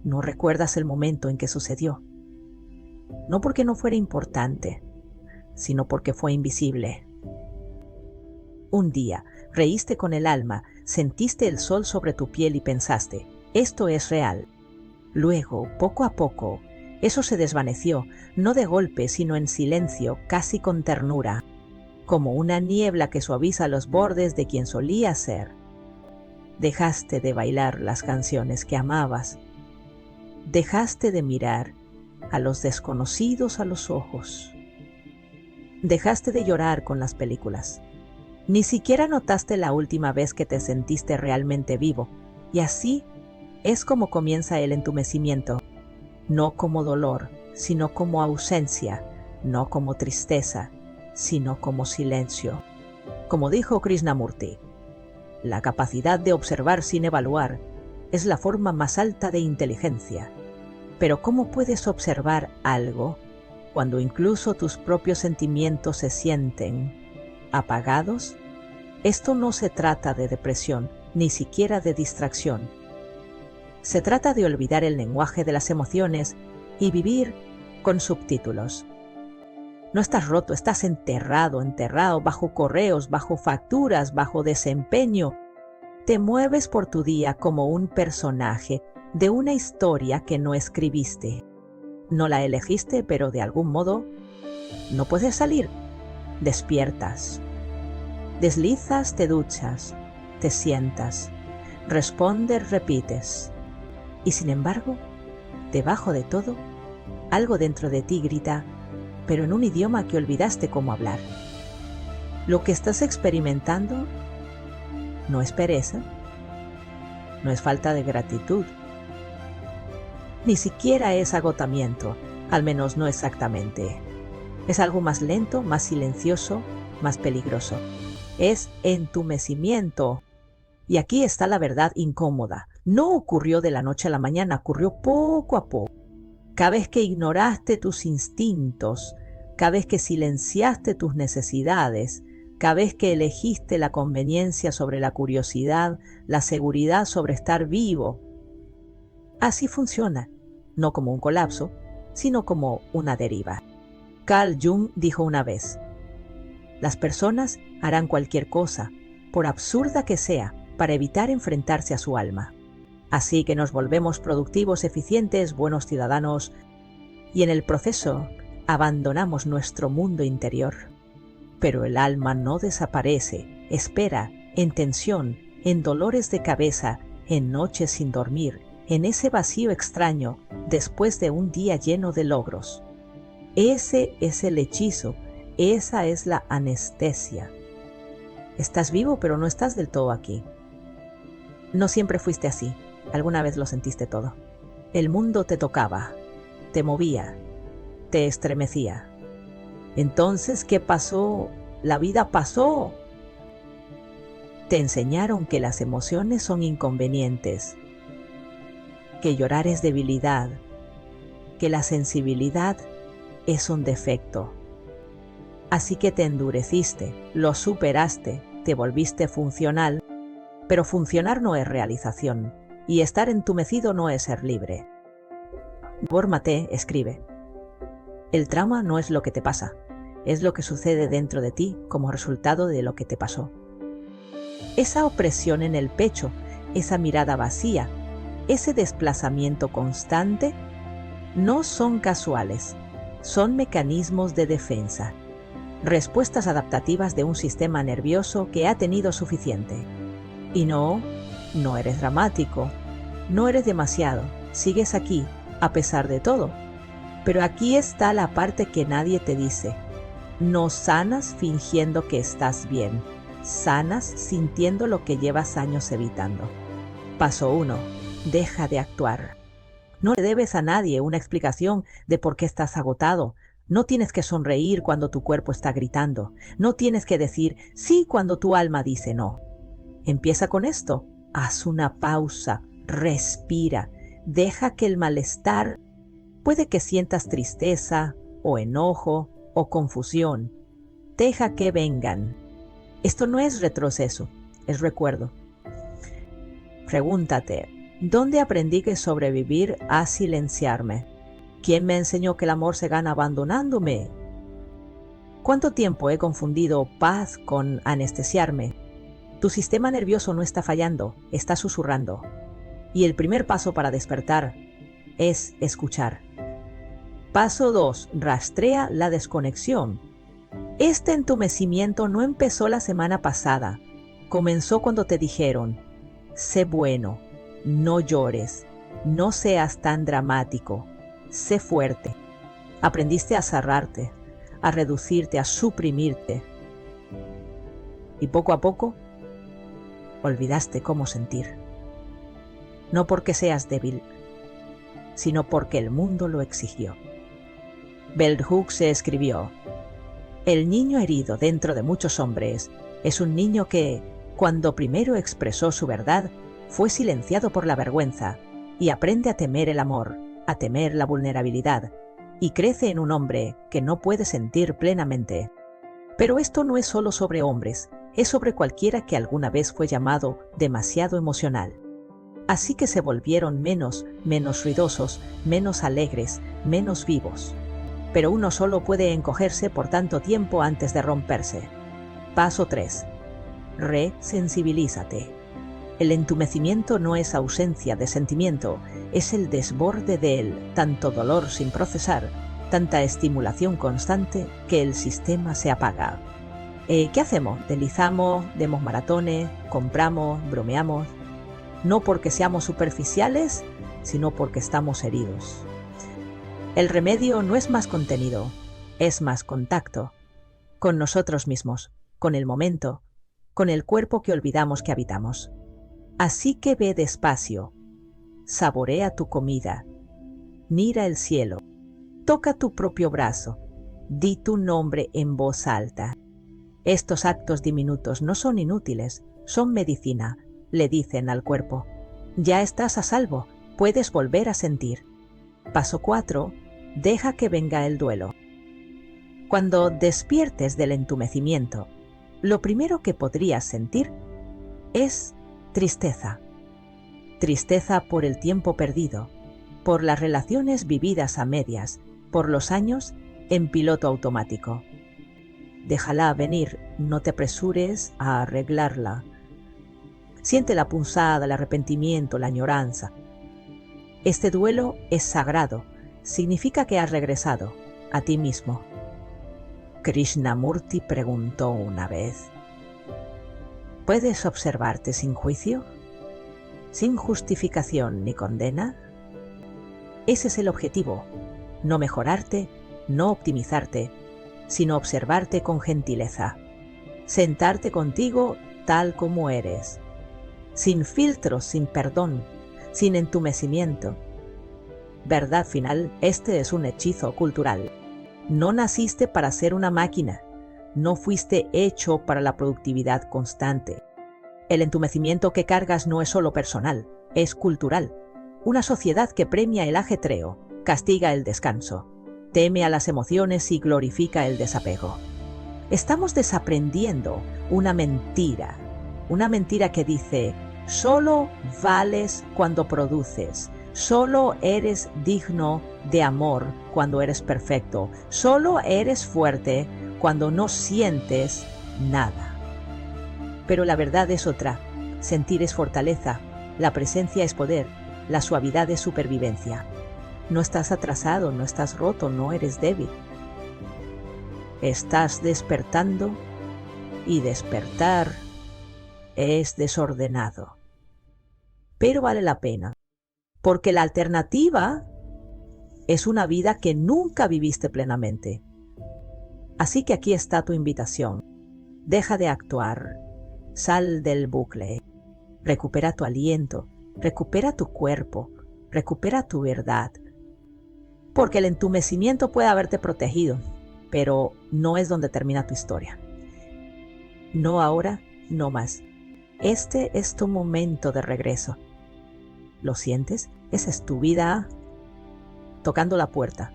No recuerdas el momento en que sucedió. No porque no fuera importante, sino porque fue invisible. Un día, reíste con el alma, sentiste el sol sobre tu piel y pensaste, esto es real. Luego, poco a poco, eso se desvaneció, no de golpe, sino en silencio, casi con ternura, como una niebla que suaviza los bordes de quien solía ser. Dejaste de bailar las canciones que amabas. Dejaste de mirar a los desconocidos a los ojos. Dejaste de llorar con las películas. Ni siquiera notaste la última vez que te sentiste realmente vivo, y así es como comienza el entumecimiento, no como dolor, sino como ausencia, no como tristeza, sino como silencio. Como dijo Krishnamurti, la capacidad de observar sin evaluar es la forma más alta de inteligencia. Pero ¿cómo puedes observar algo cuando incluso tus propios sentimientos se sienten apagados? Esto no se trata de depresión, ni siquiera de distracción. Se trata de olvidar el lenguaje de las emociones y vivir con subtítulos. No estás roto, estás enterrado bajo correos, bajo facturas, bajo desempeño. Te mueves por tu día como un personaje de una historia que no escribiste. No la elegiste, pero de algún modo no puedes salir. Despiertas. Deslizas, te duchas, te sientas, respondes, repites. Y sin embargo, debajo de todo, algo dentro de ti grita, pero en un idioma que olvidaste cómo hablar. Lo que estás experimentando no es pereza, no es falta de gratitud, ni siquiera es agotamiento, al menos no exactamente. Es algo más lento, más silencioso, más peligroso. Es entumecimiento. Y aquí está la verdad incómoda. No ocurrió de la noche a la mañana, ocurrió poco a poco. Cada vez que ignoraste tus instintos, cada vez que silenciaste tus necesidades, cada vez que elegiste la conveniencia sobre la curiosidad, la seguridad sobre estar vivo. Así funciona, no como un colapso, sino como una deriva. Carl Jung dijo una vez, las personas harán cualquier cosa, por absurda que sea, para evitar enfrentarse a su alma. Así que nos volvemos productivos, eficientes, buenos ciudadanos, y en el proceso abandonamos nuestro mundo interior. Pero el alma no desaparece, espera, en tensión, en dolores de cabeza, en noches sin dormir, en ese vacío extraño, después de un día lleno de logros. Ese es el hechizo, esa es la anestesia. Estás vivo, pero no estás del todo aquí. No siempre fuiste así, alguna vez lo sentiste todo. El mundo te tocaba, te movía, te estremecía. Entonces, ¿qué pasó? La vida pasó. Te enseñaron que las emociones son inconvenientes, que llorar es debilidad, que la sensibilidad es un defecto. Así que te endureciste, lo superaste, te volviste funcional, pero funcionar no es realización, y estar entumecido no es ser libre. Gabor Maté escribe, el trauma no es lo que te pasa, es lo que sucede dentro de ti como resultado de lo que te pasó. Esa opresión en el pecho, esa mirada vacía, ese desplazamiento constante, no son casuales, son mecanismos de defensa, respuestas adaptativas de un sistema nervioso que ha tenido suficiente. Y no eres dramático, no eres demasiado, sigues aquí, a pesar de todo. Pero aquí está la parte que nadie te dice. No sanas fingiendo que estás bien, sanas sintiendo lo que llevas años evitando. Paso 1. Deja de actuar. No le debes a nadie una explicación de por qué estás agotado. No tienes que sonreír cuando tu cuerpo está gritando. No tienes que decir sí cuando tu alma dice no. Empieza con esto. Haz una pausa. Respira. Deja que el malestar, puede que sientas tristeza o enojo o confusión. Deja que vengan. Esto no es retroceso, es recuerdo. Pregúntate, ¿Dónde aprendí que sobrevivir a silenciarme? ¿Quién me enseñó que el amor se gana abandonándome? ¿Cuánto tiempo he confundido paz con anestesiarme? Tu sistema nervioso no está fallando, está susurrando. Y el primer paso para despertar es escuchar. Paso 2. Rastrea la desconexión. Este entumecimiento no empezó la semana pasada. Comenzó cuando te dijeron, sé bueno, no llores, no seas tan dramático, sé fuerte. Aprendiste a cerrarte, a reducirte, a suprimirte. Y poco a poco, olvidaste cómo sentir. No porque seas débil, sino porque el mundo lo exigió. Bell Hooks se escribió, el niño herido dentro de muchos hombres es un niño que, cuando primero expresó su verdad, fue silenciado por la vergüenza y aprende a temer el amor, a temer la vulnerabilidad, y crece en un hombre que no puede sentir plenamente. Pero esto no es solo sobre hombres, es sobre cualquiera que alguna vez fue llamado demasiado emocional. Así que se volvieron menos ruidosos, menos alegres, menos vivos. Pero uno solo puede encogerse por tanto tiempo antes de romperse. Paso 3. Resensibilízate. El entumecimiento no es ausencia de sentimiento, es el desborde de él, tanto dolor sin procesar, tanta estimulación constante que el sistema se apaga. ¿Qué hacemos? Deslizamos, demos maratones, compramos, bromeamos. No porque seamos superficiales, sino porque estamos heridos. El remedio no es más contenido, es más contacto. Con nosotros mismos, con el momento, con el cuerpo que olvidamos que habitamos. Así que ve despacio, saborea tu comida, mira el cielo, toca tu propio brazo, di tu nombre en voz alta. Estos actos diminutos no son inútiles, son medicina, le dicen al cuerpo. Ya estás a salvo, puedes volver a sentir. Paso 4. Deja que venga el duelo. Cuando despiertes del entumecimiento, lo primero que podrías sentir es tristeza. Tristeza por el tiempo perdido, por las relaciones vividas a medias, por los años en piloto automático. Déjala venir, no te apresures a arreglarla. Siente la punzada, el arrepentimiento, la añoranza. Este duelo es sagrado, significa que has regresado a ti mismo. Krishnamurti preguntó una vez, ¿puedes observarte sin juicio? ¿Sin justificación ni condena? Ese es el objetivo, no mejorarte, no optimizarte, sino observarte con gentileza, sentarte contigo tal como eres, sin filtros, sin perdón, sin entumecimiento. Verdad final, este es un hechizo cultural. No naciste para ser una máquina, no fuiste hecho para la productividad constante. El entumecimiento que cargas no es solo personal, es cultural. Una sociedad que premia el ajetreo, castiga el descanso, teme a las emociones y glorifica el desapego. Estamos desaprendiendo una mentira que dice, solo vales cuando produces, solo eres digno de amor cuando eres perfecto, solo eres fuerte cuando no sientes nada. Pero la verdad es otra, sentir es fortaleza, la presencia es poder, la suavidad es supervivencia. No estás atrasado, no estás roto, no eres débil. Estás despertando y despertar es desordenado. Pero vale la pena, porque la alternativa es una vida que nunca viviste plenamente. Así que aquí está tu invitación. Deja de actuar, sal del bucle, recupera tu aliento, recupera tu cuerpo, recupera tu verdad. Porque el entumecimiento puede haberte protegido, pero no es donde termina tu historia. No ahora, no más. Este es tu momento de regreso. ¿Lo sientes? Esa es tu vida tocando la puerta.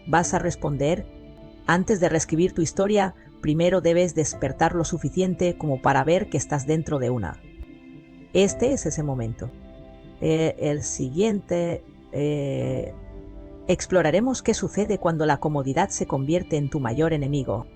¿Vas a responder? Antes de reescribir tu historia, primero debes despertar lo suficiente como para ver que estás dentro de una. Este es ese momento. El siguiente, exploraremos qué sucede cuando la comodidad se convierte en tu mayor enemigo.